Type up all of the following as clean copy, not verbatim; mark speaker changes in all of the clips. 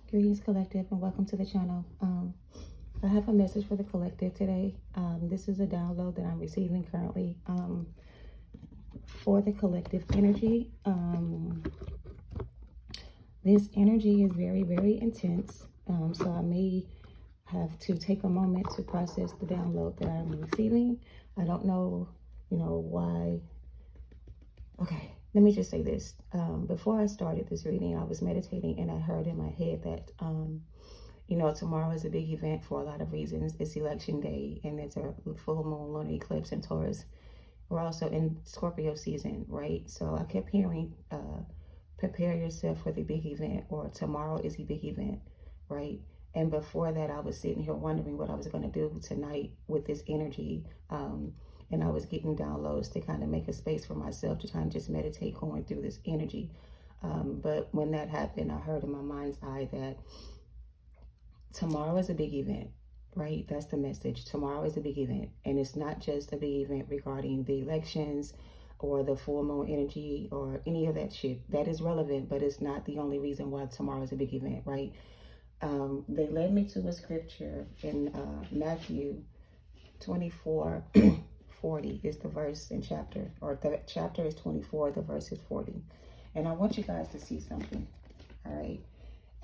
Speaker 1: Greetings, collective, and welcome to the channel. I have a message for the collective today. This is a download that I'm receiving currently for the collective energy. This energy is very, very intense, so I may have to take a moment to process the download that I'm receiving. I don't know, why. Okay, let me just say this. Before I started this reading, I was meditating and I heard in my head that, tomorrow is a big event for a lot of reasons. It's election day and it's a full moon lunar eclipse in Taurus. We're also in Scorpio season, right? So I kept hearing, prepare yourself for the big event, or tomorrow is a big event, right? And before that, I was sitting here wondering what I was going to do tonight with this energy. And I was getting downloads to kind of make a space for myself to kind of just meditate going through this energy. But when that happened, I heard in my mind's eye that tomorrow is a big event, right? That's the message. Tomorrow is a big event. And it's not just a big event regarding the elections or the full moon energy or any of that shit. That is relevant, but it's not the only reason why tomorrow is a big event, right? They led me to a scripture in Matthew 24. 40 is the verse and chapter, or the chapter is 24, the verse is 40. And I want you guys to see something. All right.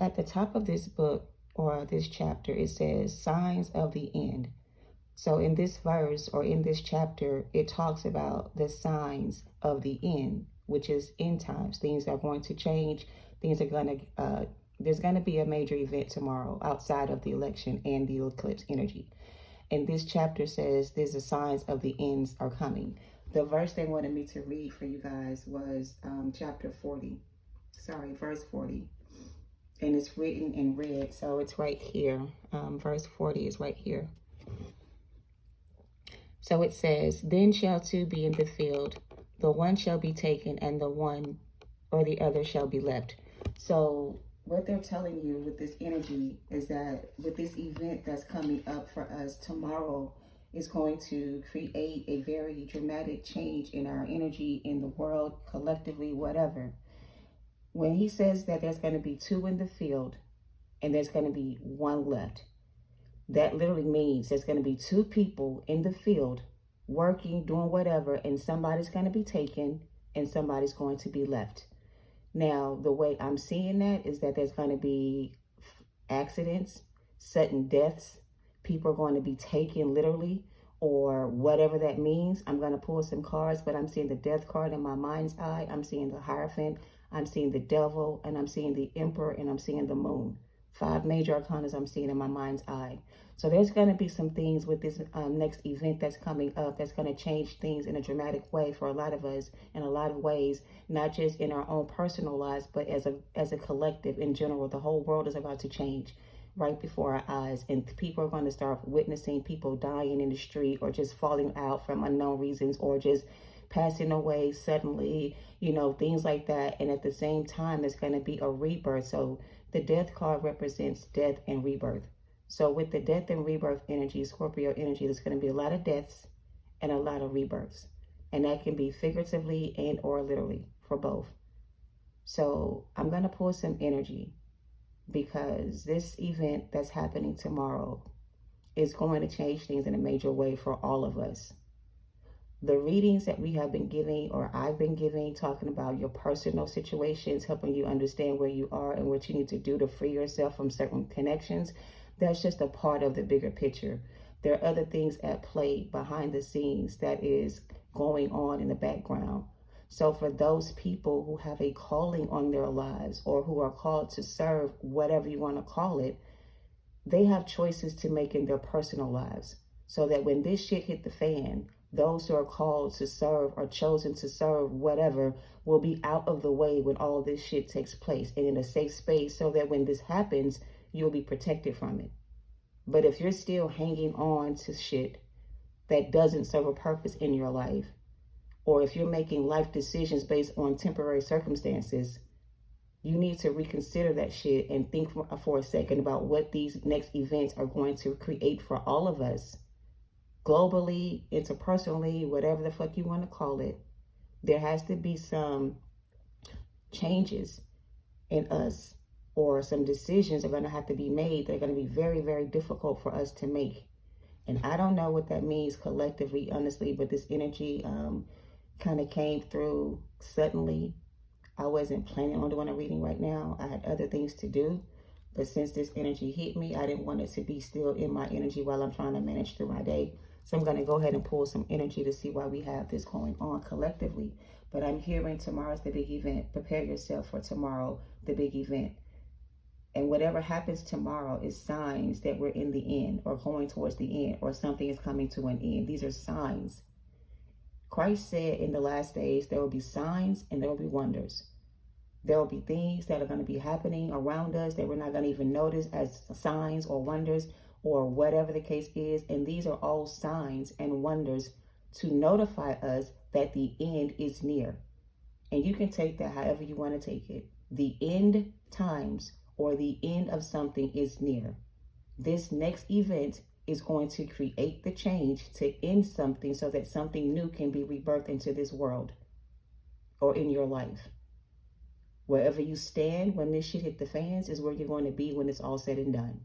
Speaker 1: At the top of this book or this chapter, it says signs of the end. So in this verse or in this chapter, it talks about the signs of the end, which is end times. Things are going to change. Things are going to, there's going to be a major event tomorrow outside of the election and the eclipse energy. And this chapter says there's the signs of the ends are coming. The verse they wanted me to read for you guys was verse 40. And it's written in red, so it's right here. Verse 40 is right here. So it says, then shall two be in the field, the one shall be taken, and the one or the other shall be left. So what they're telling you with this energy is that with this event that's coming up for us tomorrow is going to create a very dramatic change in our energy, in the world, collectively, whatever. When he says that there's going to be two in the field and there's going to be one left, that literally means there's going to be two people in the field working, doing whatever, and somebody's going to be taken and somebody's going to be left. Now, the way I'm seeing that is that there's going to be accidents, sudden deaths. People are going to be taken literally, or whatever that means. I'm going to pull some cards, but I'm seeing the death card in my mind's eye. I'm seeing the Hierophant. I'm seeing the devil, and I'm seeing the emperor, and I'm seeing the moon. 5 major arcanas I'm seeing in my mind's eye. So there's going to be some things with this next event that's coming up that's going to change things in a dramatic way for a lot of us in a lot of ways, not just in our own personal lives, but as a collective in general. The whole world is about to change right before our eyes, and people are going to start witnessing people dying in the street or just falling out from unknown reasons or just passing away suddenly, things like that. And at the same time, there's going to be a rebirth. So the death card represents death and rebirth. So with the death and rebirth energy, Scorpio energy, there's going to be a lot of deaths and a lot of rebirths. And that can be figuratively and or literally for both. So I'm going to pull some energy because this event that's happening tomorrow is going to change things in a major way for all of us. The readings that we have been giving, or I've been giving, talking about your personal situations, helping you understand where you are and what you need to do to free yourself from certain connections, that's just a part of the bigger picture. There are other things at play behind the scenes that is going on in the background. So for those people who have a calling on their lives or who are called to serve, whatever you want to call it, they have choices to make in their personal lives so that when this shit hit the fan, those who are called to serve or chosen to serve, whatever, will be out of the way when all this shit takes place and in a safe space so that when this happens, you'll be protected from it. But if you're still hanging on to shit that doesn't serve a purpose in your life, or if you're making life decisions based on temporary circumstances, you need to reconsider that shit and think for a second about what these next events are going to create for all of us. Globally, interpersonally, whatever the fuck you want to call it, there has to be some changes in us or some decisions are going to have to be made. They're going to be very, very difficult for us to make. And I don't know what that means collectively, honestly, but this energy kind of came through suddenly. I wasn't planning on doing a reading right now. I had other things to do. But since this energy hit me, I didn't want it to be still in my energy while I'm trying to manage through my day. So I'm going to go ahead and pull some energy to see why we have this going on collectively. But I'm hearing tomorrow's the big event. Prepare yourself for tomorrow, the big event. And whatever happens tomorrow is signs that we're in the end or going towards the end or something is coming to an end. These are signs. Christ said in the last days, there will be signs and there will be wonders. There will be things that are going to be happening around us that we're not going to even notice as signs or wonders or whatever the case is. And these are all signs and wonders to notify us that the end is near. And you can take that however you want to take it. The end times or the end of something is near. This next event is going to create the change to end something so that something new can be rebirthed into this world or in your life. Wherever you stand when this shit hit the fans is where you're going to be when it's all said and done.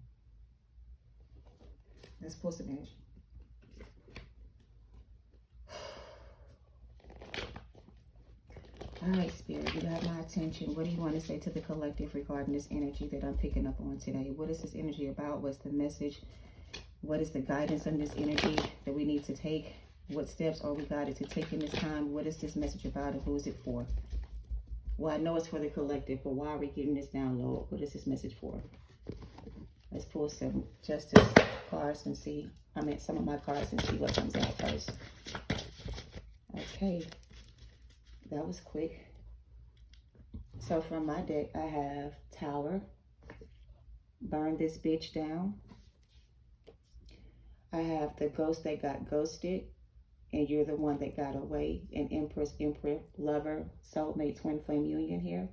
Speaker 1: Let's pull some energy. All right, Spirit, you got my attention. What do you want to say to the collective regarding this energy that I'm picking up on today? What is this energy about? What's the message? What is the guidance on this energy that we need to take? What steps are we guided to take in this time? What is this message about and who is it for? Well, I know it's for the collective, but why are we getting this download? What is this message for? Let's pull some justice cards and see. Some of my cards and see what comes out first. Okay. That was quick. So from my deck, I have Tower. Burn this bitch down. I have the Ghost that got ghosted. And you're the one that got away. An Empress, Emperor, Lover, Soulmate, Twin Flame Union here.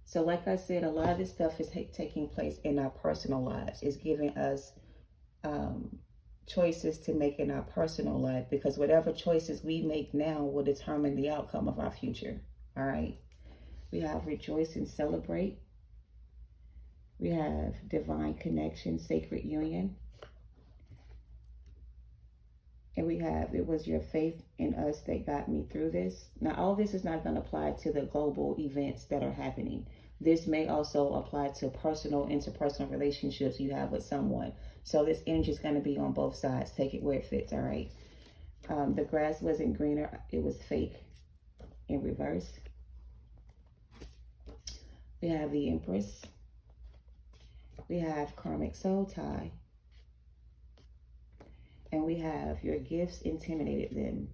Speaker 1: So like I said, a lot of this stuff is taking place in our personal lives. It's giving us choices to make in our personal life, because whatever choices we make now will determine the outcome of our future. All right. We have Rejoice and Celebrate. We have Divine Connection, Sacred Union. And we have, it was your faith in us that got me through this. Now, all this is not going to apply to the global events that are happening. This may also apply to personal, interpersonal relationships you have with someone. So this energy is going to be on both sides. Take it where it fits, all right? The grass wasn't greener. It was fake in reverse. We have the Empress. We have Karmic Soul Tie. And we have your gifts intimidated them.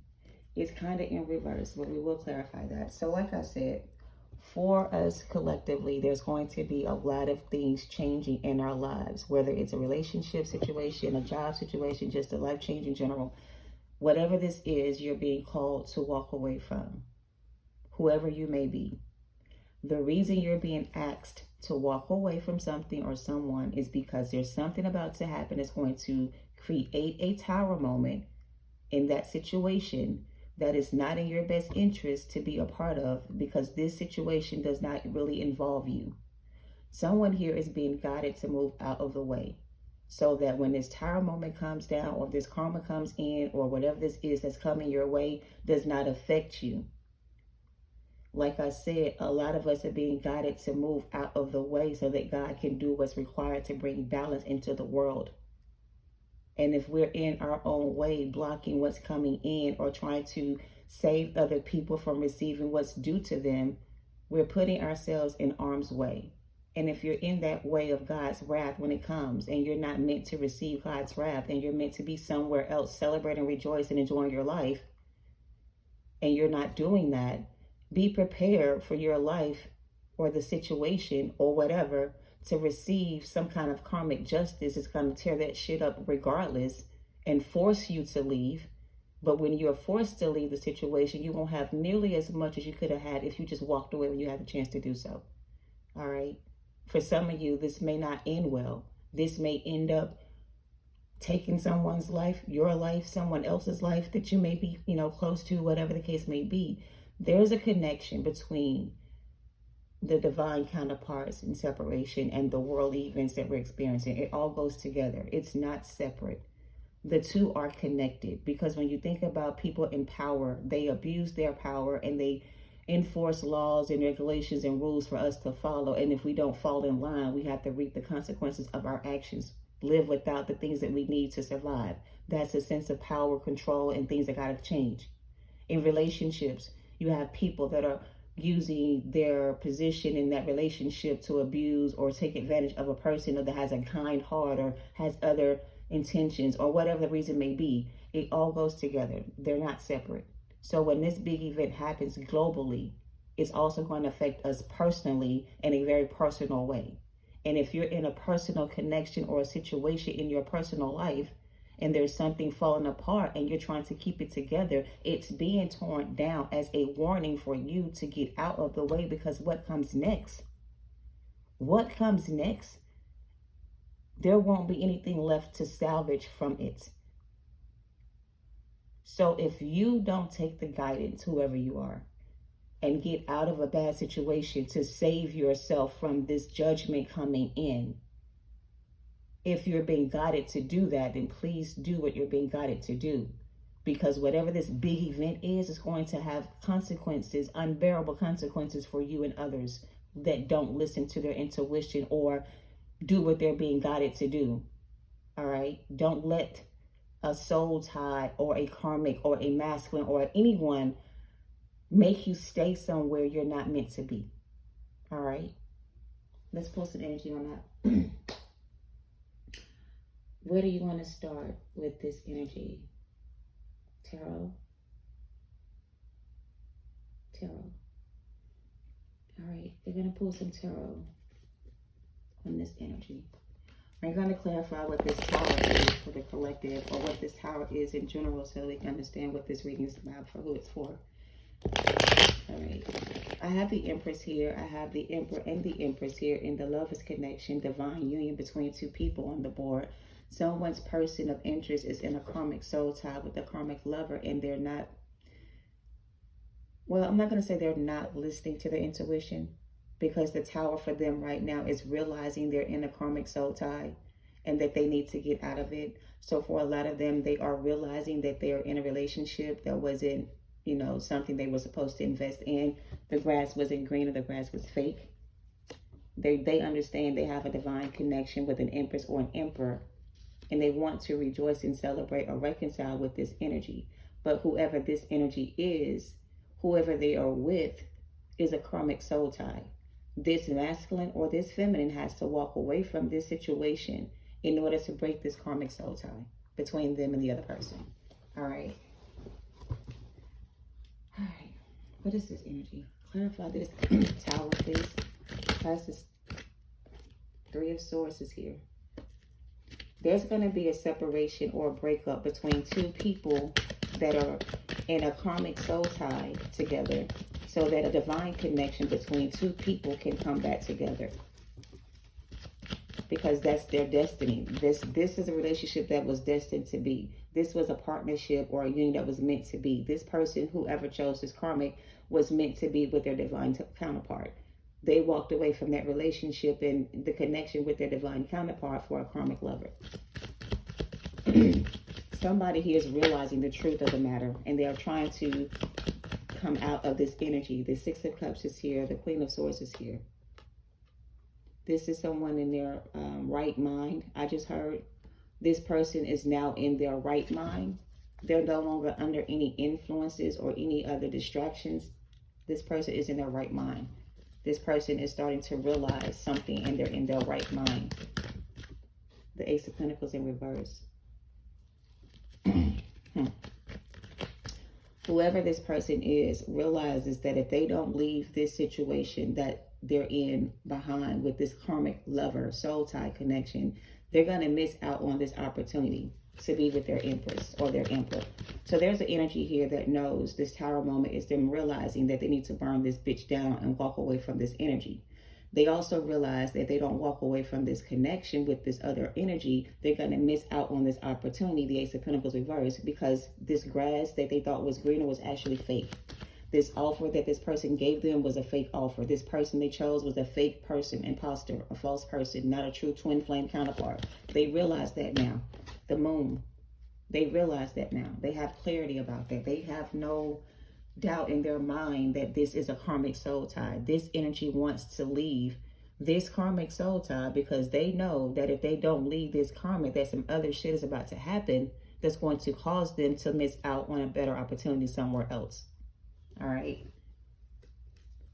Speaker 1: It's kind of in reverse, but we will clarify that. So like I said, for us collectively, there's going to be a lot of things changing in our lives, whether it's a relationship situation, a job situation, just a life change in general. Whatever this is, you're being called to walk away from, whoever you may be. The reason you're being asked to walk away from something or someone is because there's something about to happen that's going to create a tower moment in that situation that is not in your best interest to be a part of, because this situation does not really involve you. Someone here is being guided to move out of the way so that when this tower moment comes down or this karma comes in or whatever this is that's coming your way does not affect you. Like I said, a lot of us are being guided to move out of the way so that God can do what's required to bring balance into the world. And if we're in our own way, blocking what's coming in or trying to save other people from receiving what's due to them, we're putting ourselves in harm's way. And if you're in that way of God's wrath when it comes and you're not meant to receive God's wrath and you're meant to be somewhere else celebrating, rejoicing, enjoying your life, and you're not doing that, be prepared for your life or the situation or whatever to receive some kind of karmic justice. It's going to tear that shit up regardless and force you to leave. But when you're forced to leave the situation, you won't have nearly as much as you could have had if you just walked away when you had the chance to do so. All right. For some of you, this may not end well. This may end up taking someone's life, your life, someone else's life that you may be, close to, whatever the case may be. There's a connection between the divine counterparts in separation and the worldly events that we're experiencing. It all goes together. It's not separate. The two are connected, because when you think about people in power, they abuse their power and they enforce laws and regulations and rules for us to follow. And if we don't fall in line, we have to reap the consequences of our actions, live without the things that we need to survive. That's a sense of power, control, and things that got to change. In relationships, you have people that are using their position in that relationship to abuse or take advantage of a person that has a kind heart or has other intentions or whatever the reason may be. It all goes together. They're not separate. So when this big event happens globally, it's also going to affect us personally in a very personal way. And if you're in a personal connection or a situation in your personal life, and there's something falling apart and you're trying to keep it together, it's being torn down as a warning for you to get out of the way, because what comes next? What comes next? There won't be anything left to salvage from it. So if you don't take the guidance, whoever you are, and get out of a bad situation to save yourself from this judgment coming in, if you're being guided to do that, then please do what you're being guided to do. Because whatever this big event is going to have consequences, unbearable consequences for you and others that don't listen to their intuition or do what they're being guided to do. All right? Don't let a soul tie or a karmic or a masculine or anyone make you stay somewhere you're not meant to be. All right? Let's pull some energy on that. Where do you want to start with this energy? Tarot? Tarot. All right, we're going to pull some tarot on this energy. We're going to clarify what this tower is for the collective, or what this tower is in general, so we can understand what this reading is about, for who it's for. All right. I have the Empress here. I have the Emperor and the Empress here in the Lover's connection, divine union between two people on the board. Someone's person of interest is in a karmic soul tie with a karmic lover, and they're not, well, I'm not going to say they're not listening to their intuition, because the tower for them right now is realizing they're in a karmic soul tie and that they need to get out of it. So for a lot of them, they are realizing that they are in a relationship that wasn't, you know, something they were supposed to invest in. The grass wasn't green, or the grass was fake. They understand they have a divine connection with an Empress or an Emperor, and they want to rejoice and celebrate or reconcile with this energy. But whoever this energy is, whoever they are with, is a karmic soul tie. This masculine or this feminine has to walk away from this situation in order to break this karmic soul tie between them and the other person. All right. All right. What is this energy? Clarify this tower, please. Has this Three of Swords is here. There's going to be a separation or a breakup between two people that are in a karmic soul tie together, so that a divine connection between two people can come back together, because that's their destiny. This is a relationship that was destined to be. This was a partnership or a union that was meant to be. This person, whoever chose this karmic, was meant to be with their divine counterpart. They walked away from that relationship and the connection with their divine counterpart for a karmic lover. Somebody here is realizing the truth of the matter, and they are trying to come out of this energy. The Six of Cups is here. The Queen of Swords is here. This is someone in their right mind. I just heard this person is now in their right mind. They're no longer under any influences or any other distractions. This person is in their right mind. This person is starting to realize something, and they're in their right mind. The Ace of Pentacles in reverse. Whoever this person is realizes that if they don't leave this situation that they're in behind with this karmic lover soul tie connection, they're going to miss out on this opportunity to be with their Empress or their Emperor. So there's an energy here that knows this tower moment is them realizing that they need to burn this bitch down and walk away from this energy. They also realize that if they don't walk away from this connection with this other energy, they're going to miss out on this opportunity, the Ace of Pentacles reverse, because this grass that they thought was greener was actually fake. This offer that this person gave them was a fake offer. This person they chose was a fake person, imposter, a false person, not a true twin flame counterpart. They realize that now. The moon. They realize that now. They have clarity about that. They have no doubt in their mind that this is a karmic soul tie. This energy wants to leave this karmic soul tie because they know that if they don't leave this karmic, that some other shit is about to happen that's going to cause them to miss out on a better opportunity somewhere else. All right.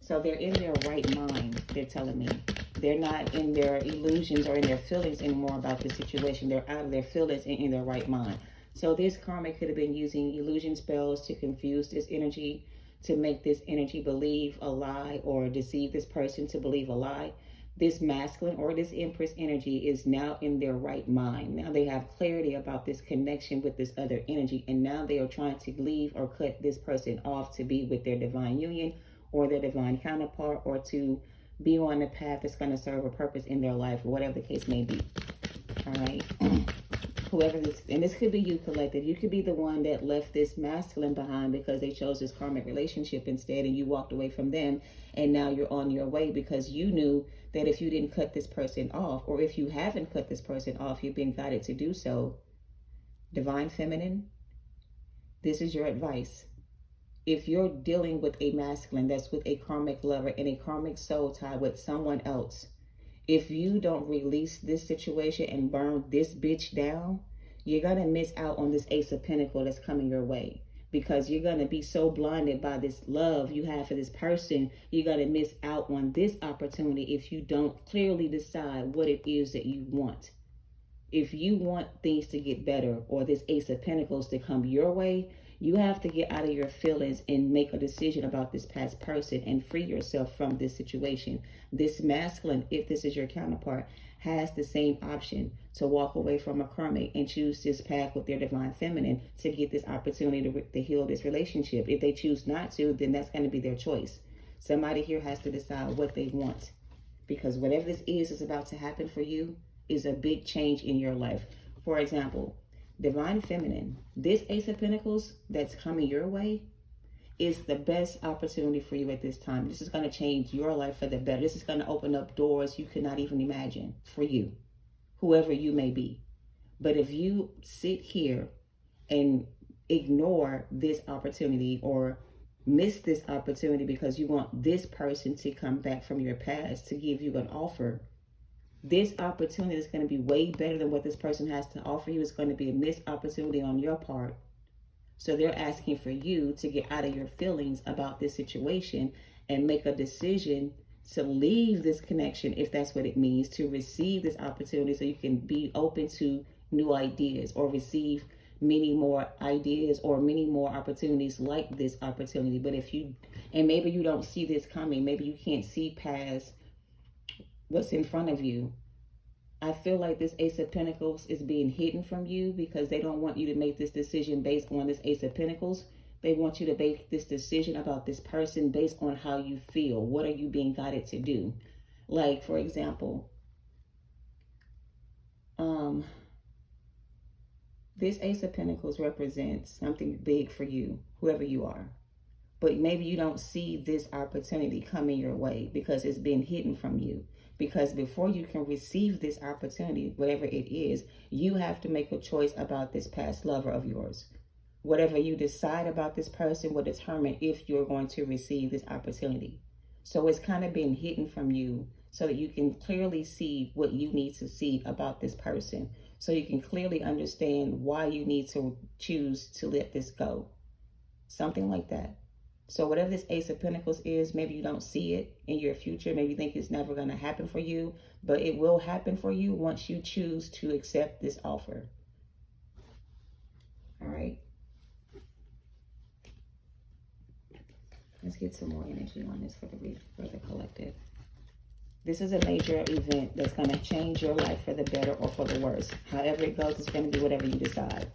Speaker 1: So they're in their right mind, they're telling me. They're not in their illusions or in their feelings anymore about the situation. They're out of their feelings and in their right mind. So this karmic could have been using illusion spells to confuse this energy, to make this energy believe a lie or deceive this person to believe a lie. This masculine or this empress energy is now in their right mind. Now they have clarity about this connection with this other energy. And now they are trying to leave or cut this person off to be with their divine union or their divine counterpart, or to be on a path that's going to serve a purpose in their life, or whatever the case may be. All right. Whoever this, and this could be you, collective. You could be the one that left this masculine behind because they chose this karmic relationship instead, and you walked away from them, and now you're on your way because you knew that if you didn't cut this person off, or if you haven't cut this person off, you've been guided to do so. Divine feminine, this is your advice. If you're dealing with a masculine that's with a karmic lover and a karmic soul tie with someone else, if you don't release this situation and burn this bitch down, you're going to miss out on this Ace of Pentacles that's coming your way. Because you're going to be so blinded by this love you have for this person, you're going to miss out on this opportunity if you don't clearly decide what it is that you want. If you want things to get better, or this Ace of Pentacles to come your way, you have to get out of your feelings and make a decision about this past person and free yourself from this situation. This masculine, if this is your counterpart, has the same option to walk away from a karmic and choose this path with their divine feminine to get this opportunity to heal this relationship. If they choose not to, then that's going to be their choice. Somebody here has to decide what they want, because whatever this is about to happen for you is a big change in your life. For example, divine feminine, this Ace of Pentacles that's coming your way is the best opportunity for you at this time. This is going to change your life for the better. This is going to open up doors you could not even imagine for you, whoever you may be. But if you sit here and ignore this opportunity or miss this opportunity because you want this person to come back from your past to give you an offer, this opportunity is going to be way better than what this person has to offer you. It's going to be a missed opportunity on your part. So they're asking for you to get out of your feelings about this situation and make a decision to leave this connection, if that's what it means, to receive this opportunity so you can be open to new ideas or receive many more ideas or many more opportunities like this opportunity. But if you, and maybe you don't see this coming, maybe you can't see past what's in front of you. I feel like this Ace of Pentacles is being hidden from you because they don't want you to make this decision based on this Ace of Pentacles. They want you to make this decision about this person based on how you feel. What are you being guided to do? Like, for example, this Ace of Pentacles represents something big for you, whoever you are. But maybe you don't see this opportunity coming your way because it's been hidden from you. Because before you can receive this opportunity, whatever it is, you have to make a choice about this past lover of yours. Whatever you decide about this person will determine if you're going to receive this opportunity. So it's kind of being hidden from you so that you can clearly see what you need to see about this person. So you can clearly understand why you need to choose to let this go. Something like that. So whatever this Ace of Pentacles is, maybe you don't see it in your future. Maybe you think it's never going to happen for you, but it will happen for you once you choose to accept this offer. All right. Let's get some more energy on this for the collective. This is a major event that's going to change your life for the better or for the worse. However it goes, it's going to be whatever you decide.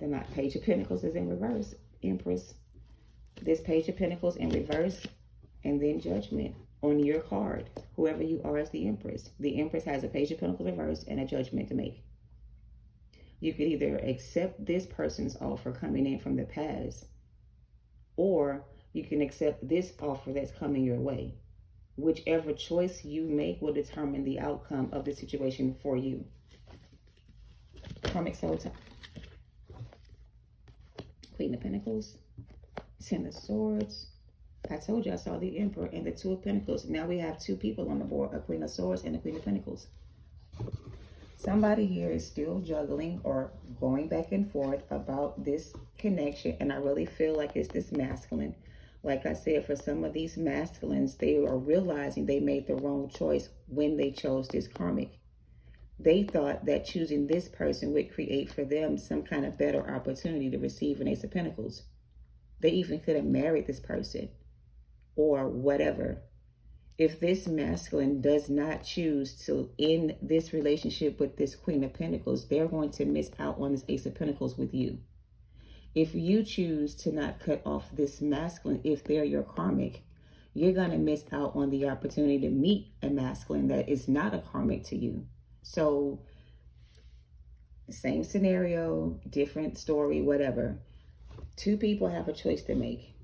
Speaker 1: The Page of Pentacles is in reverse. Empress. This Page of Pentacles in reverse, and then Judgment on your card, whoever you are as the Empress. The Empress has a Page of Pentacles reverse and a Judgment to make. You could either accept this person's offer coming in from the past, or you can accept this offer that's coming your way. Whichever choice you make will determine the outcome of the situation for you. Karmic soul tie. Queen of Pentacles. Ten of Swords. I told you I saw the Emperor and the Two of Pentacles. Now we have two people on the board, a Queen of Swords and a Queen of Pentacles. Somebody here is still juggling or going back and forth about this connection, and I really feel like it's this masculine. Like I said, for some of these masculines, they are realizing they made the wrong choice when they chose this karmic. They thought that choosing this person would create for them some kind of better opportunity to receive an Ace of Pentacles. They even could have married this person or whatever. If this masculine does not choose to end this relationship with this Queen of Pentacles, they're going to miss out on this Ace of Pentacles with you. If you choose to not cut off this masculine, if they're your karmic, you're going to miss out on the opportunity to meet a masculine that is not a karmic to you. So, same scenario, different story, whatever. Two people have a choice to make.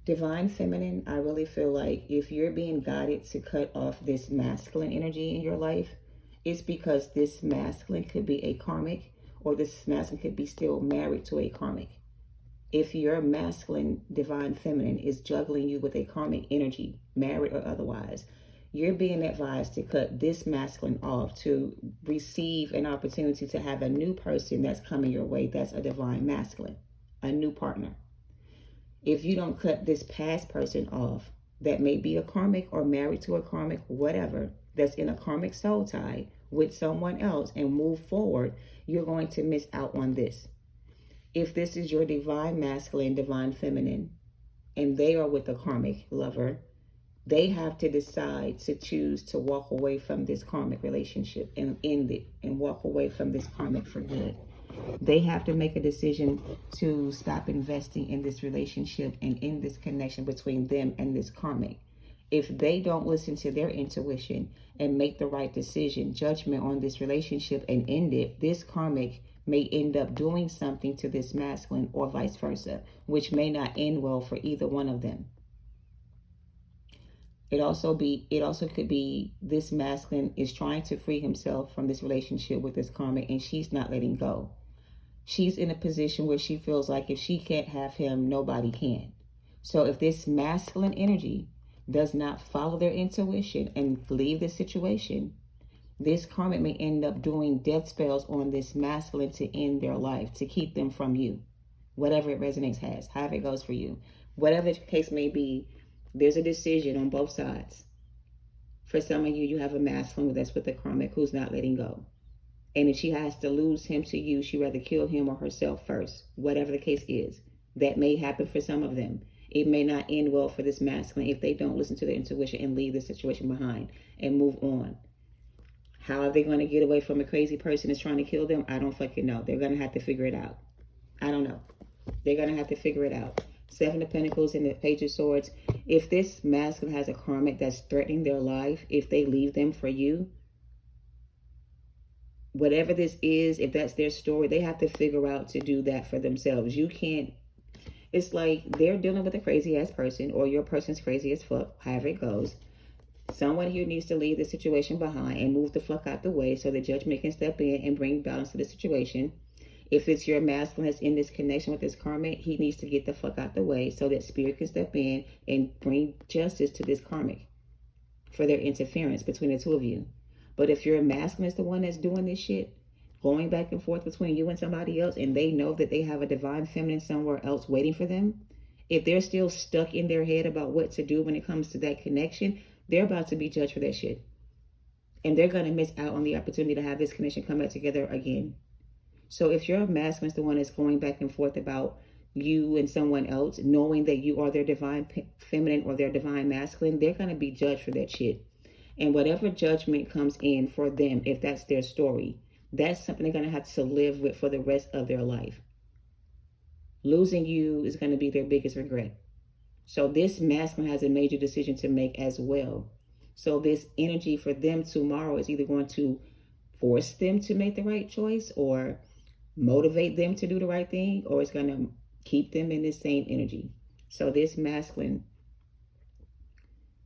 Speaker 1: Divine Feminine, I really feel like if you're being guided to cut off this masculine energy in your life, it's because this masculine could be a karmic, or this masculine could be still married to a karmic. If your masculine Divine Feminine is juggling you with a karmic energy, married or otherwise, you're being advised to cut this masculine off to receive an opportunity to have a new person that's coming your way that's a divine masculine, a new partner. If you don't cut this past person off, that may be a karmic or married to a karmic, whatever, that's in a karmic soul tie with someone else and move forward, you're going to miss out on this. If this is your divine masculine, divine feminine, and they are with a karmic lover, they have to decide to choose to walk away from this karmic relationship and end it and walk away from this karmic for good. They have to make a decision to stop investing in this relationship and in this connection between them and this karmic. If they don't listen to their intuition and make the right decision, judgment on this relationship and end it, this karmic may end up doing something to this masculine or vice versa, which may not end well for either one of them. It also could be this masculine is trying to free himself from this relationship with this karmic and she's not letting go. She's in a position where she feels like if she can't have him, nobody can. So if this masculine energy does not follow their intuition and leave the situation, this karmic may end up doing death spells on this masculine to end their life, to keep them from you. Whatever it resonates as, however it goes for you. Whatever the case may be, there's a decision on both sides. For some of you, you have a masculine that's with the karmic who's not letting go. And if she has to lose him to you, she'd rather kill him or herself first. Whatever the case is. That may happen for some of them. It may not end well for this masculine if they don't listen to their intuition and leave the situation behind and move on. How are they going to get away from a crazy person that's trying to kill them? I don't fucking know. They're going to have to figure it out. I don't know. They're going to have to figure it out. Seven of Pentacles and the Page of Swords. If this masculine has a karmic that's threatening their life, if they leave them for you, whatever this is, if that's their story, they have to figure out to do that for themselves. You can't, it's like they're dealing with a crazy ass person or your person's crazy as fuck, however it goes. Someone here needs to leave the situation behind and move the fuck out the way so the judgment can step in and bring balance to the situation. If it's your masculine that's in this connection with this karmic, he needs to get the fuck out the way so that spirit can step in and bring justice to this karmic for their interference between the two of you. But if your masculine is the one that's doing this shit, going back and forth between you and somebody else, and they know that they have a divine feminine somewhere else waiting for them, if they're still stuck in their head about what to do when it comes to that connection, they're about to be judged for that shit. And they're going to miss out on the opportunity to have this connection come back together again. So if your masculine is the one that's going back and forth about you and someone else, knowing that you are their divine feminine or their divine masculine, they're going to be judged for that shit. And whatever judgment comes in for them, if that's their story, that's something they're going to have to live with for the rest of their life. Losing you is going to be their biggest regret. So this masculine has a major decision to make as well. So this energy for them tomorrow is either going to force them to make the right choice or motivate them to do the right thing, or it's going to Keep them in the same energy. So this masculine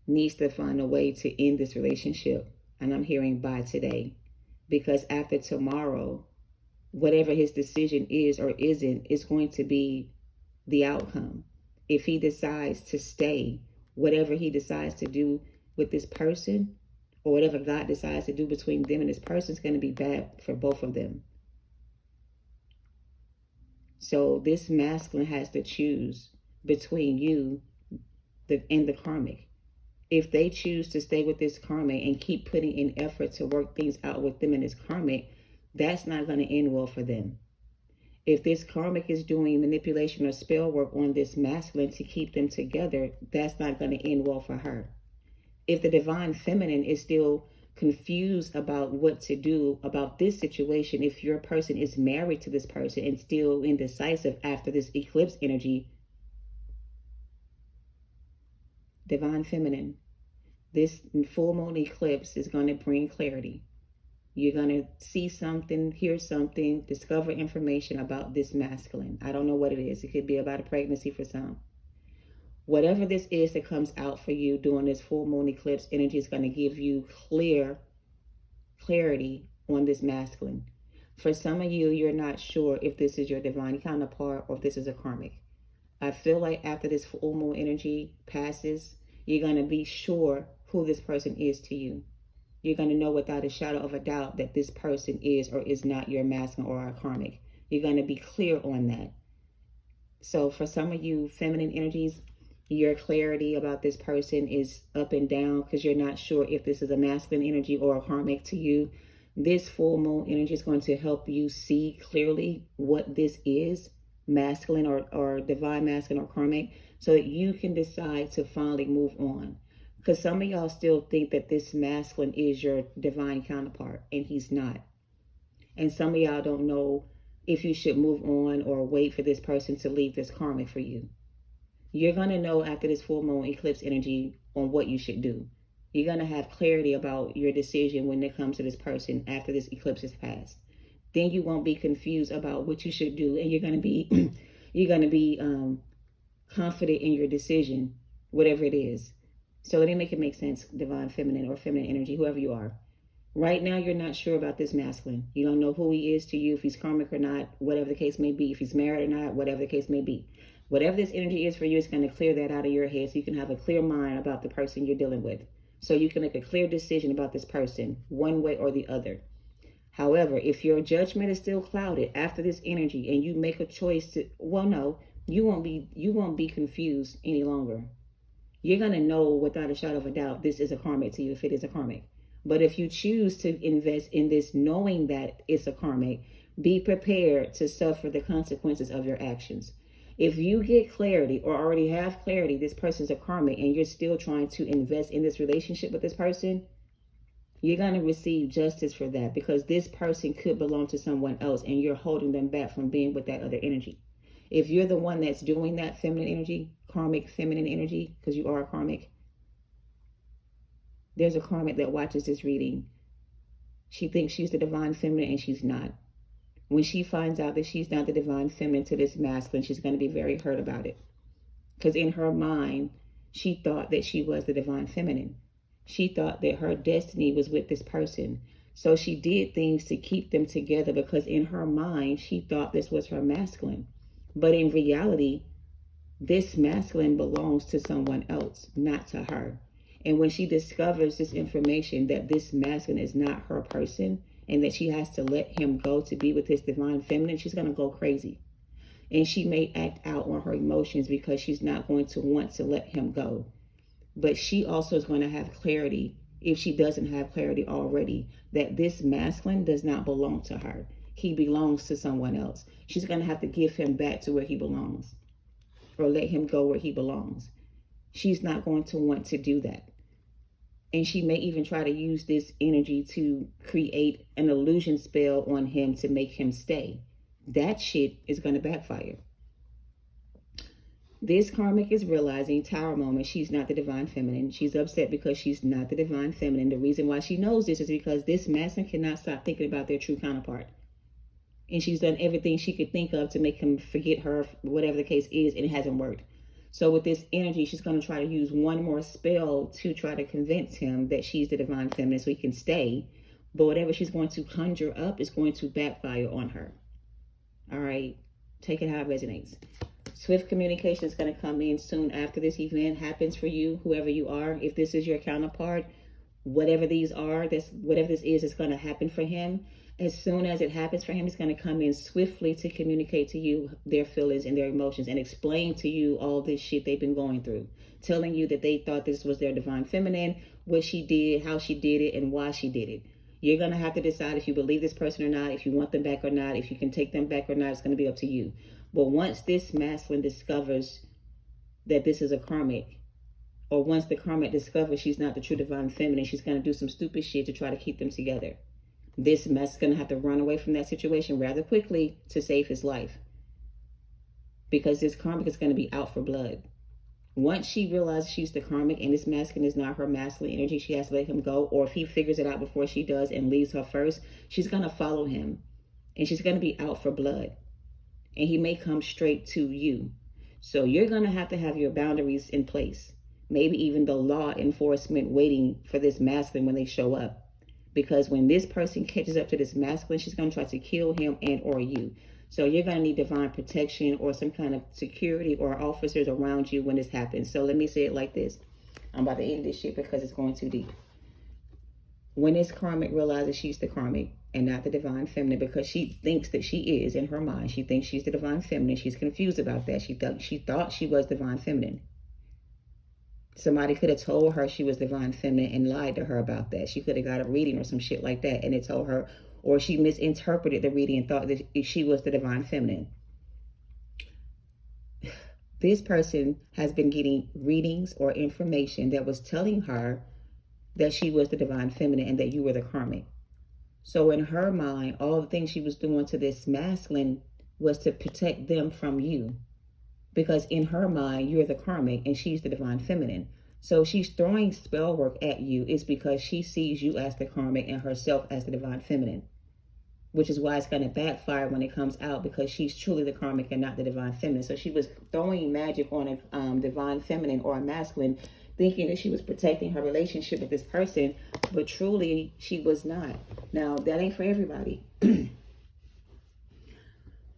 Speaker 1: needs to find a way to end this relationship. And I'm hearing by today. Because after tomorrow, whatever his decision is or isn't, is going to be the outcome. If he decides to stay, whatever he decides to do with this person, or whatever God decides to do between them and this person, is going to be bad for both of them. So this masculine has to choose between you and the karmic. If they choose to stay with this karmic and keep putting in effort to work things out with them and this karmic, that's not going to end well for them. If this karmic is doing manipulation or spell work on this masculine to keep them together, that's not going to end well for her. If the divine feminine is still confused about what to do about this situation, if your person is married to this person and still indecisive after this eclipse energy, divine feminine, this full moon eclipse is going to bring clarity. You're going to see something, hear something, discover information about this masculine. I don't know what it is. It could be about a pregnancy for some. Whatever this is that comes out for you during this full moon eclipse energy is going to give you clarity on this masculine. For some of you, you're not sure if this is your divine counterpart or if this is a karmic. I feel like after this full moon energy passes, you're going to be sure who this person is to you. You're going to know without a shadow of a doubt that this person is or is not your masculine or a karmic. You're going to be clear on that. So for some of you feminine energies, your clarity about this person is up and down because you're not sure if this is a masculine energy or a karmic to you. This full moon energy is going to help you see clearly what this is, masculine or divine masculine or karmic, so that you can decide to finally move on. Because some of y'all still think that this masculine is your divine counterpart, and he's not. And some of y'all don't know if you should move on or wait for this person to leave this karmic for you. You're going to know after this full moon eclipse energy on what you should do. You're going to have clarity about your decision when it comes to this person after this eclipse is passed. Then you won't be confused about what you should do, and you're going to be confident in your decision, whatever it is. So let me make it make sense, divine feminine or feminine energy, whoever you are. Right now, you're not sure about this masculine. You don't know who he is to you, if he's karmic or not, whatever the case may be. If he's married or not, whatever the case may be. Whatever this energy is for you, it's going to clear that out of your head so you can have a clear mind about the person you're dealing with. So you can make a clear decision about this person, one way or the other. However, if your judgment is still clouded after this energy and you make a choice to, well, no, you won't be confused any longer. You're going to know without a shadow of a doubt this is a karmic to you if it is a karmic. But if you choose to invest in this knowing that it's a karmic, be prepared to suffer the consequences of your actions. If you get clarity or already have clarity, this person's a karmic, and you're still trying to invest in this relationship with this person, you're going to receive justice for that, because this person could belong to someone else and you're holding them back from being with that other energy. If you're the one that's doing that feminine energy, karmic feminine energy, because you are a karmic, there's a karmic that watches this reading. She thinks she's the divine feminine and she's not. When she finds out that she's not the divine feminine to this masculine, she's going to be very hurt about it. Because in her mind, she thought that she was the divine feminine. She thought that her destiny was with this person. So she did things to keep them together because in her mind, she thought this was her masculine. But in reality, this masculine belongs to someone else, not to her. And when she discovers this information that this masculine is not her person and that she has to let him go to be with his divine feminine, she's going to go crazy. And she may act out on her emotions because she's not going to want to let him go. But she also is going to have clarity, if she doesn't have clarity already, that this masculine does not belong to her. He belongs to someone else. She's going to have to give him back to where he belongs, or let him go where he belongs. She's not going to want to do that. And she may even try to use this energy to create an illusion spell on him to make him stay. That shit is going to backfire. This karmic is realizing, Tower moment, she's not the divine feminine. She's upset because she's not the divine feminine. The reason why she knows this is because this masculine cannot stop thinking about their true counterpart. And she's done everything she could think of to make him forget her, whatever the case is, and it hasn't worked. So with this energy, she's going to try to use one more spell to try to convince him that she's the divine feminine so he can stay. But whatever she's going to conjure up is going to backfire on her. All right? Take it how it resonates. Swift communication is going to come in soon after this event happens for you, whoever you are. If this is your counterpart, whatever these are, whatever this is going to happen for him. As soon as it happens for him, it's going to come in swiftly to communicate to you their feelings and their emotions and explain to you all this shit they've been going through, telling you that they thought this was their divine feminine, what she did, how she did it, and why she did it. You're going to have to decide if you believe this person or not, if you want them back or not, if you can take them back or not. It's going to be up to you. But once this masculine discovers that this is a karmic, or once the karmic discovers she's not the true divine feminine, she's going to do some stupid shit to try to keep them together. This mess is going to have to run away from that situation rather quickly to save his life. Because this karmic is going to be out for blood. Once she realizes she's the karmic and this masculine is not her masculine energy, she has to let him go. Or if he figures it out before she does and leaves her first, she's going to follow him. And she's going to be out for blood. And he may come straight to you. So you're going to have your boundaries in place. Maybe even the law enforcement waiting for this masculine when they show up. Because when this person catches up to this masculine, she's going to try to kill him and or you. So you're going to need divine protection or some kind of security or officers around you when this happens. So let me say it like this. I'm about to end this shit because it's going too deep. When this karmic realizes she's the karmic and not the divine feminine, because she thinks that she is in her mind, she thinks she's the divine feminine. She's confused about that. She thought she was divine feminine. Somebody could have told her she was divine feminine and lied to her about that. She could have got a reading or some shit like that and it told her, or she misinterpreted the reading and thought that she was the divine feminine. This person has been getting readings or information that was telling her that she was the divine feminine and that you were the karmic. So in her mind, all the things she was doing to this masculine was to protect them from you. Because in her mind, you're the karmic and she's the divine feminine. So she's throwing spell work at you is because she sees you as the karmic and herself as the divine feminine. Which is why it's going to backfire when it comes out, because she's truly the karmic and not the divine feminine. So she was throwing magic on a divine feminine or a masculine, thinking that she was protecting her relationship with this person, but truly she was not. Now, that ain't for everybody.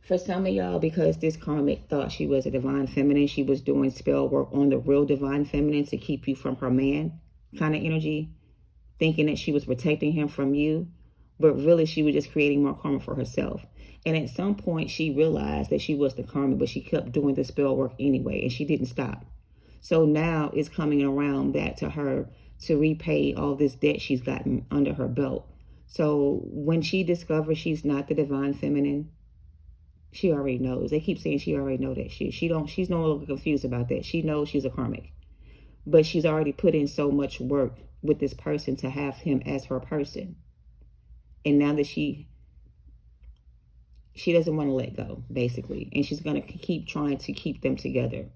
Speaker 1: For some of y'all, because this karmic thought she was a divine feminine, she was doing spell work on the real divine feminine to keep you from her man kind of energy, thinking that she was protecting him from you, but really she was just creating more karma for herself. And at some point she realized that she was the karmic, but she kept doing the spell work anyway, and she didn't stop. So now it's coming around back to her to repay all this debt she's gotten under her belt. So when she discovers she's not the divine feminine, she already knows. They keep saying she already know that shit. She's no longer confused about that. She knows she's a karmic. But she's already put in so much work with this person to have him as her person. And now that she doesn't want to let go, basically. And she's going to keep trying to keep them together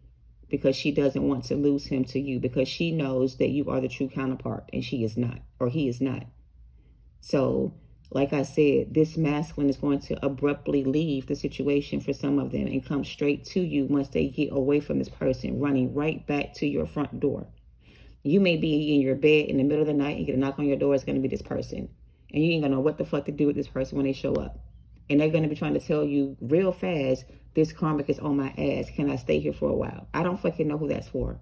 Speaker 1: because she doesn't want to lose him to you, because she knows that you are the true counterpart and she is not, or he is not. So, like I said, this masculine is going to abruptly leave the situation for some of them and come straight to you once they get away from this person, running right back to your front door. You may be in your bed in the middle of the night and get a knock on your door. It's going to be this person. And you ain't going to know what the fuck to do with this person when they show up. And they're going to be trying to tell you real fast, this karmic is on my ass. Can I stay here for a while? I don't fucking know who that's for.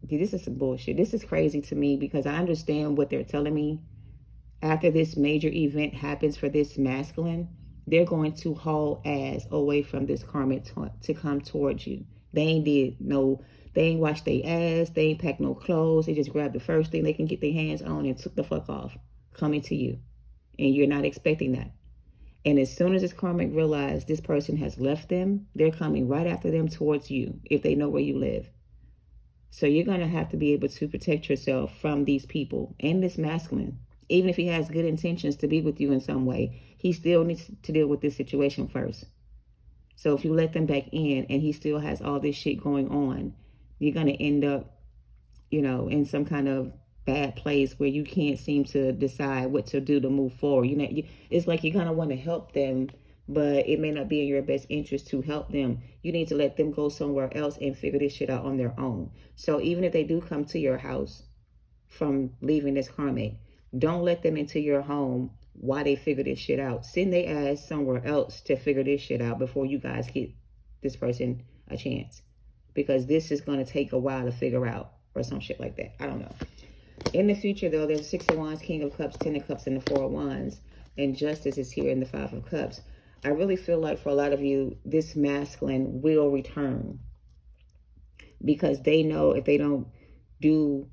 Speaker 1: This is some bullshit. This is crazy to me because I understand what they're telling me. After this major event happens for this masculine, they're going to haul ass away from this karmic to come towards you. They ain't washed their ass. They ain't packed no clothes. They just grabbed the first thing they can get their hands on and took the fuck off, coming to you. And you're not expecting that. And as soon as this karmic realizes this person has left them, they're coming right after them towards you if they know where you live. So you're going to have to be able to protect yourself from these people and this masculine. Even if he has good intentions to be with you in some way, he still needs to deal with this situation first. So if you let them back in and he still has all this shit going on, you're going to end up, in some kind of bad place where you can't seem to decide what to do to move forward. It's like you're going to want to help them, but it may not be in your best interest to help them. You need to let them go somewhere else and figure this shit out on their own. So even if they do come to your house from leaving this karmic, don't let them into your home while they figure this shit out. Send their ass somewhere else to figure this shit out before you guys get this person a chance. Because this is going to take a while to figure out, or some shit like that. I don't know. In the future, though, there's 6 of Wands, King of Cups, 10 of Cups, and the 4 of Wands. And Justice is here in the 5 of Cups. I really feel like for a lot of you, this masculine will return. Because they know if they don't do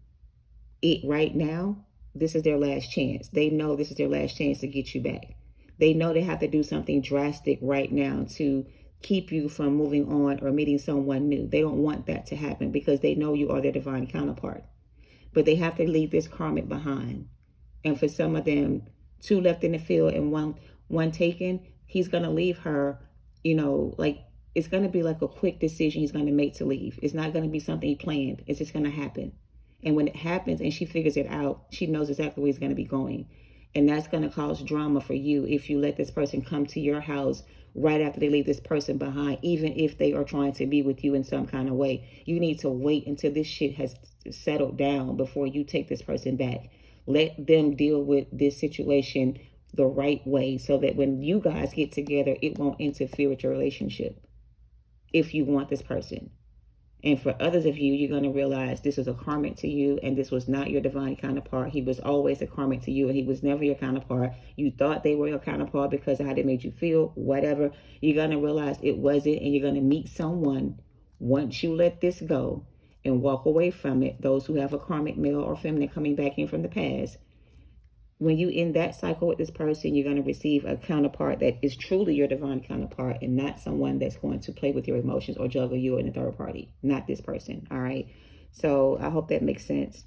Speaker 1: it right now, this is their last chance. They know this is their last chance to get you back. They know they have to do something drastic right now to keep you from moving on or meeting someone new. They don't want that to happen because they know you are their divine counterpart. But they have to leave this karmic behind. And for some of them, 2 left in the field and one taken, he's going to leave her, like it's going to be like a quick decision he's going to make to leave. It's not going to be something he planned. It's just going to happen. And when it happens and she figures it out, she knows exactly where he's going to be going. And that's going to cause drama for you if you let this person come to your house right after they leave this person behind, even if they are trying to be with you in some kind of way. You need to wait until this shit has settled down before you take this person back. Let them deal with this situation the right way so that when you guys get together, it won't interfere with your relationship if you want this person. And for others of you, you're going to realize this is a karmic to you and this was not your divine counterpart. He was always a karmic to you and he was never your counterpart. You thought they were your counterpart because of how they made you feel, whatever. You're going to realize it wasn't, and you're going to meet someone once you let this go and walk away from it. Those who have a karmic male or feminine coming back in from the past. When you in that cycle with this person, you're going to receive a counterpart that is truly your divine counterpart and not someone that's going to play with your emotions or juggle you in a third party. Not this person. All right. So I hope that makes sense.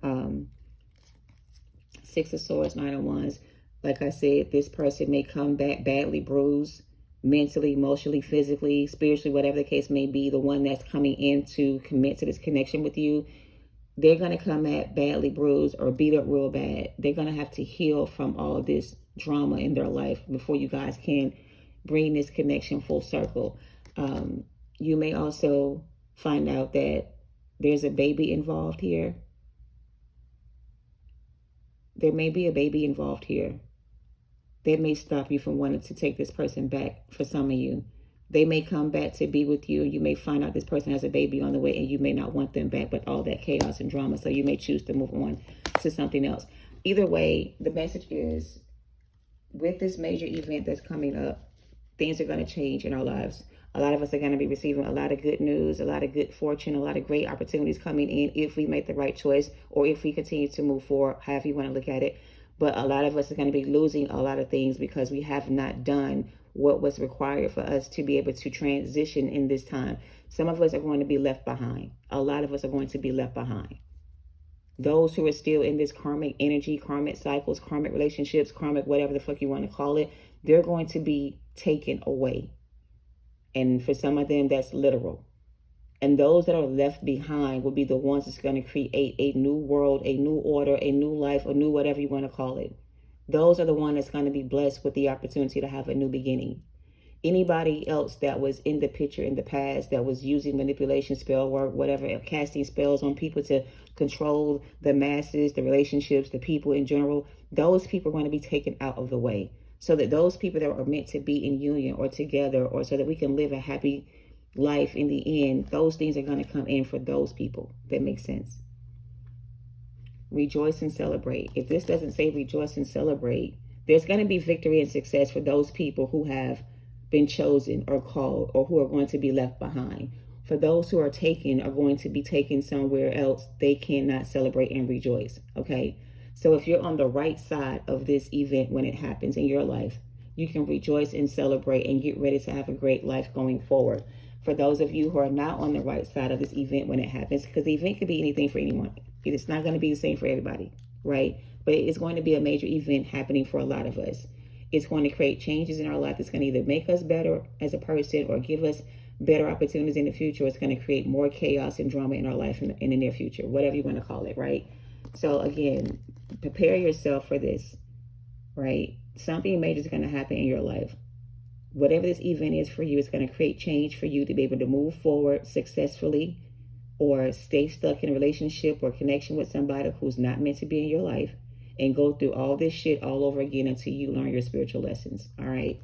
Speaker 1: 6 of Swords, 9 of Wands. Like I said, this person may come back badly bruised, mentally, emotionally, physically, spiritually, whatever the case may be. The one that's coming in to commit to this connection with you, they're going to come at badly bruised or beat up real bad. They're going to have to heal from all this drama in their life before you guys can bring this connection full circle. You may also find out that there's a baby involved here. There may be a baby involved here. That may stop you from wanting to take this person back for some of you. They may come back to be with you. You may find out this person has a baby on the way and you may not want them back, but all that chaos and drama. So you may choose to move on to something else. Either way, the message is with this major event that's coming up, things are going to change in our lives. A lot of us are going to be receiving a lot of good news, a lot of good fortune, a lot of great opportunities coming in if we make the right choice or if we continue to move forward, however you want to look at it. But a lot of us are going to be losing a lot of things because we have not done what was required for us to be able to transition in this time. Some of us are going to be left behind. A lot of us are going to be left behind. Those who are still in this karmic energy, karmic cycles, karmic relationships, karmic whatever the fuck you want to call it, they're going to be taken away. And for some of them, that's literal. And those that are left behind will be the ones that's going to create a new world, a new order, a new life, a new whatever you want to call it. Those are the ones that's going to be blessed with the opportunity to have a new beginning. Anybody else that was in the picture in the past that was using manipulation, spell work, whatever, casting spells on people to control the masses, the relationships, the people in general, those people are going to be taken out of the way so that those people that are meant to be in union or together or so that we can live a happy life in the end, those things are going to come in for those people. That makes sense. Rejoice and celebrate. If this doesn't say rejoice and celebrate, there's going to be victory and success for those people who have been chosen or called or who are going to be left behind. For those who are taken are going to be taken somewhere else. They cannot celebrate and rejoice. Okay. So if you're on the right side of this event when it happens in your life, you can rejoice and celebrate and get ready to have a great life going forward. For those of you who are not on the right side of this event when it happens, because the event could be anything for anyone. It's not going to be the same for everybody, right? But it's going to be a major event happening for a lot of us. It's going to create changes in our life. It's going to either make us better as a person or give us better opportunities in the future. It's going to create more chaos and drama in our life in the near future, whatever you want to call it, right? So again, prepare yourself for this, right? Something major is going to happen in your life. Whatever this event is for you, it's going to create change for you to be able to move forward successfully, or stay stuck in a relationship or connection with somebody who's not meant to be in your life, and go through all this shit all over again until you learn your spiritual lessons. All right.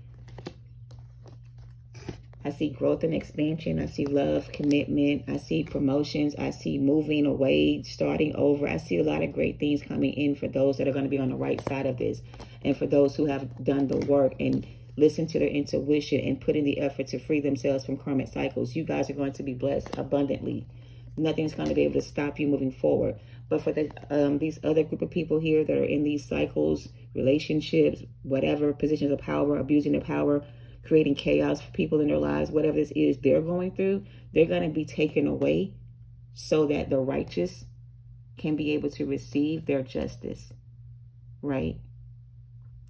Speaker 1: I see growth and expansion. I see love, commitment. I see promotions. I see moving away, starting over. I see a lot of great things coming in for those that are going to be on the right side of this. And for those who have done the work and listened to their intuition and put in the effort to free themselves from karmic cycles, you guys are going to be blessed abundantly. Nothing's going to be able to stop you moving forward. But for these other group of people here that are in these cycles, relationships, whatever, positions of power, abusing their power, creating chaos for people in their lives, whatever this is they're going through, they're going to be taken away so that the righteous can be able to receive their justice, right?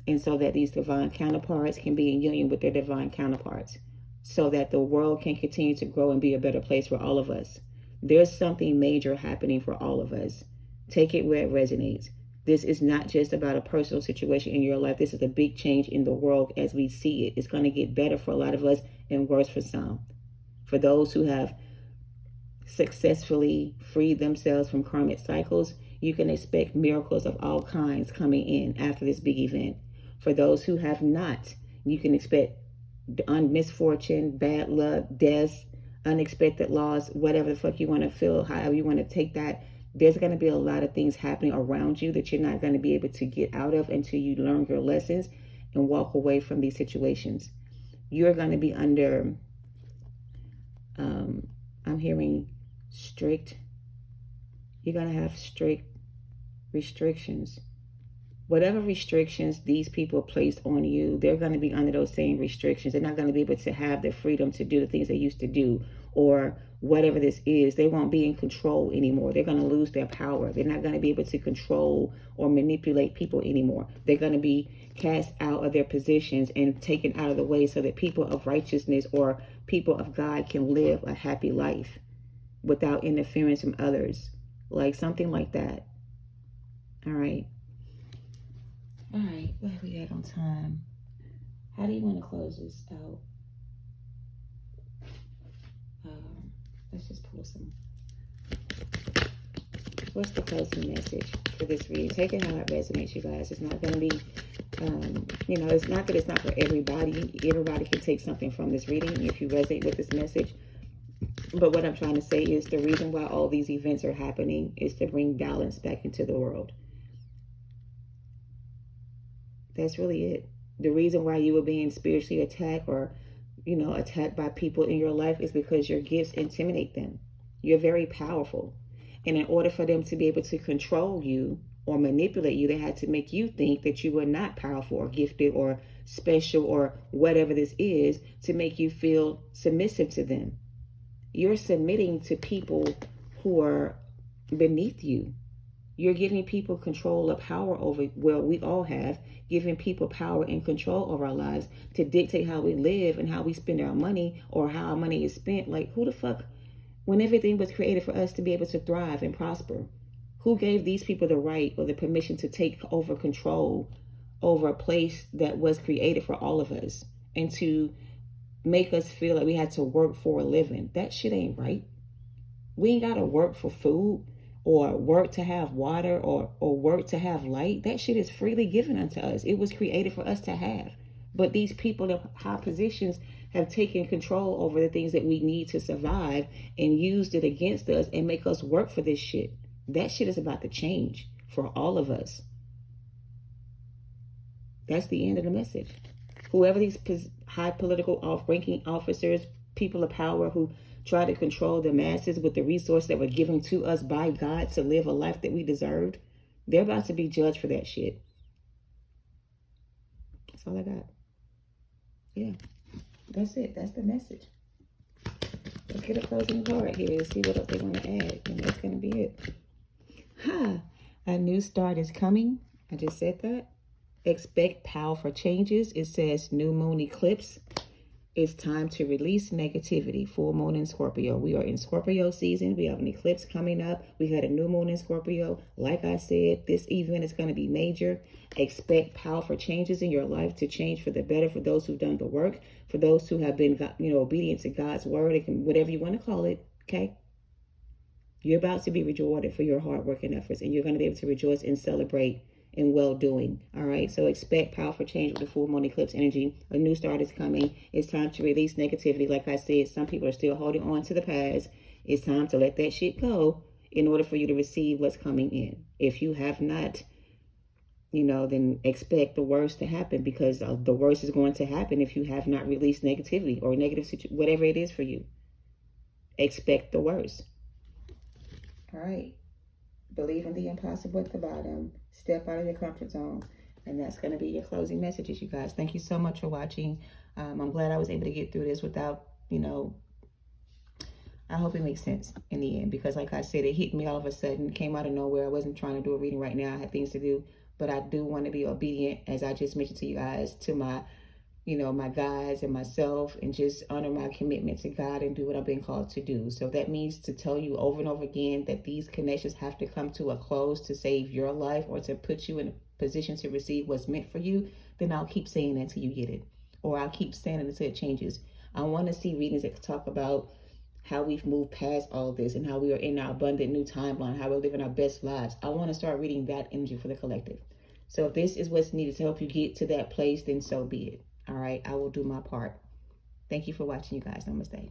Speaker 1: And so that these divine counterparts can be in union with their divine counterparts, so that the world can continue to grow and be a better place for all of us. There's something major happening for all of us. Take it where it resonates. This is not just about a personal situation in your life. This is a big change in the world as we see it. It's going to get better for a lot of us and worse for some. For those who have successfully freed themselves from karmic cycles, you can expect miracles of all kinds coming in after this big event. For those who have not, you can expect misfortune, bad luck, deaths, unexpected loss, whatever the fuck you want to feel, however you want to take that. There's going to be a lot of things happening around you that you're not going to be able to get out of until you learn your lessons and walk away from these situations. You're going to be under, I'm hearing strict, you're going to have strict restrictions. Whatever restrictions these people placed on you, they're going to be under those same restrictions. They're not going to be able to have the freedom to do the things they used to do, or whatever this is. They won't be in control anymore. They're going to lose their power. They're not going to be able to control or manipulate people anymore. They're going to be cast out of their positions and taken out of the way so that people of righteousness or people of God can live a happy life without interference from others. Like something like that. All right. All right, what have we got on time? How do you want to close this out? Let's just pull some. What's the closing message for this reading? Take it how it resonates, you guys. It's not going to be, it's not that it's not for everybody. Everybody can take something from this reading if you resonate with this message. But what I'm trying to say is the reason why all these events are happening is to bring balance back into the world. That's really it. The reason why you were being spiritually attacked or, attacked by people in your life is because your gifts intimidate them. You're very powerful. And in order for them to be able to control you or manipulate you, they had to make you think that you were not powerful or gifted or special or whatever this is, to make you feel submissive to them. You're submitting to people who are beneath you. You're giving people control of power over, well, we all have, giving people power and control over our lives to dictate how we live and how we spend our money or how our money is spent. Like, who the fuck, when everything was created for us to be able to thrive and prosper, who gave these people the right or the permission to take over control over a place that was created for all of us and to make us feel like we had to work for a living? That shit ain't right. We ain't got to work for food or work to have water or work to have light. That shit is freely given unto us. It was created for us to have. But these people in high positions have taken control over the things that we need to survive and used it against us and make us work for this shit. That shit is about to change for all of us. That's the end of the message. Whoever these high political ranking officers, people of power who try to control the masses with the resources that were given to us by God to live a life that we deserved, they're about to be judged for that shit. That's all I got. Yeah, that's it. That's the message. Let's get a closing card here and see what else they want to add. And that's going to be it. A new start is coming. I just said that. Expect powerful changes. It says new moon eclipse. It's time to release negativity. Full moon in Scorpio. We are in Scorpio season. We have an eclipse coming up. We had a new moon in Scorpio. Like I said, this event is going to be major. Expect powerful changes in your life to change for the better for those who've done the work, for those who have been, obedient to God's word, whatever you want to call it. Okay. You're about to be rewarded for your hard work and efforts, and you're going to be able to rejoice and celebrate in well-doing. All right, so expect powerful change with the full moon eclipse energy. A new start is coming. It's time to release negativity. Like I said, some people are still holding on to the past. It's time to let that shit go in order for you to receive what's coming in. If you have not, then expect the worst to happen, because the worst is going to happen if you have not released negativity or negative whatever it is for you. Expect the worst. All right. Believe in the impossible at the bottom. Step out of your comfort zone. And that's going to be your closing messages, you guys. Thank you so much for watching. I'm glad I was able to get through this without, I hope it makes sense in the end. Because like I said, it hit me all of a sudden. It came out of nowhere. I wasn't trying to do a reading right now. I had things to do. But I do want to be obedient, as I just mentioned to you guys, to my my guides and myself, and just honor my commitment to God and do what I've been called to do. So that means to tell you over and over again that these connections have to come to a close to save your life or to put you in a position to receive what's meant for you. Then I'll keep saying that until you get it, or I'll keep saying it until it changes. I want to see readings that talk about how we've moved past all this and how we are in our abundant new timeline, how we're living our best lives. I want to start reading that energy for the collective. So if this is what's needed to help you get to that place, then so be it. All right, I will do my part. Thank you for watching, you guys. Namaste.